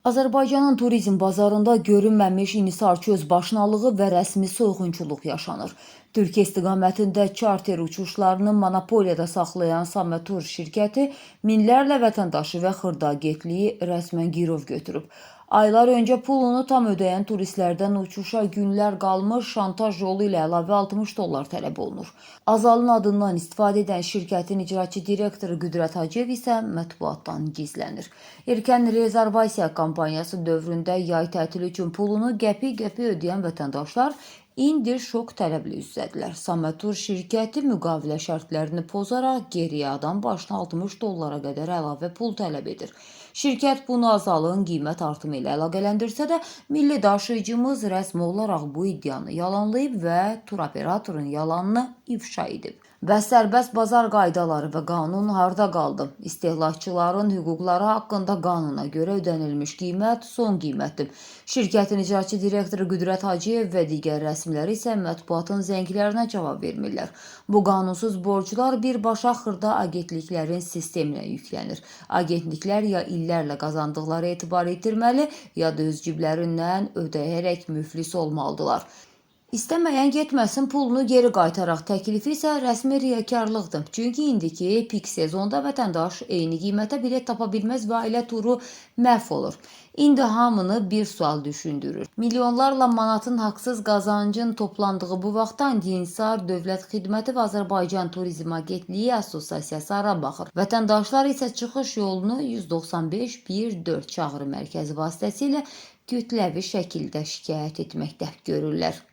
Azərbaycanın turizm bazarında görünməmiş inhisar közbaşınalığı və rəsmi soyğunçuluq yaşanır. Türkiyə istiqamətində çarter uçuşlarını monopoliyada saxlayan Sametur şirkəti minlərlə vətəndaşı və xırda agentliyi rəsmən girov götürüb. Aylar öncə pulunu tam ödəyən turistlərdən uçuşa günlər qalmış şantaj yolu ilə əlavə $60 tələb olunur. Azalın adından istifadə edən şirkətin icraçı direktoru Qüdrət Hacıyev isə mətbuatdan gizlənir. Erkən rezervasiya kampaniyası dövründə yay tətili üçün pulunu qəpik-qəpik ödəyən vətəndaşlar indi şok tələblə üzdədilər. Sametur şirkəti müqavilə şərtlərini pozaraq geriyə adam başına $60 qədər əlavə pul tələb edir. Şirkət bunu Azalın qiymət artımı ilə əlaqələndirsə də, milli daşıyıcımız rəsmi olaraq bu iddianı yalanlayıb və turoperatorun yalanını ifşa edib. Bəs sərbəst bazar qaydaları və qanun harda qaldı? İstehlakçıların hüquqları haqqında qanuna görə ödənilmiş qiymət son qiymətdir. Şirkətin icraçı direktoru Qüdrət Hacıyev və digər rəsmilər isə mətbuatın zənglərinə cavab vermirlər. Bu qanunsuz borclar birbaşa xırda agentliklərin sisteminə yüklənir. Agentliklər ya illərlə qazandıqları etibarı itirməli, ya da öz ciblərindən ödəyərək müflis olmalıdırlar. İstəməyən getməsin, pulunu geri qaytaraq təklifi isə rəsmi riyakarlıqdır. Çünki indiki pik sezonda vətəndaş eyni qiymətə bilet tapa bilməz və ailə turu məhv olur. İndi hamını bir sual düşündürür. Milyonlarla manatın haqsız qazancın toplandığı bu vaxtda İnsar Dövlət Xidməti və Azərbaycan Turizm Agentliyi Assosiasiyası ara baxır. Vətəndaşlar isə çıxış yolunu 195-14 çağrı mərkəzi vasitəsilə kütləvi şəkildə şikayət etməkdə görürlər.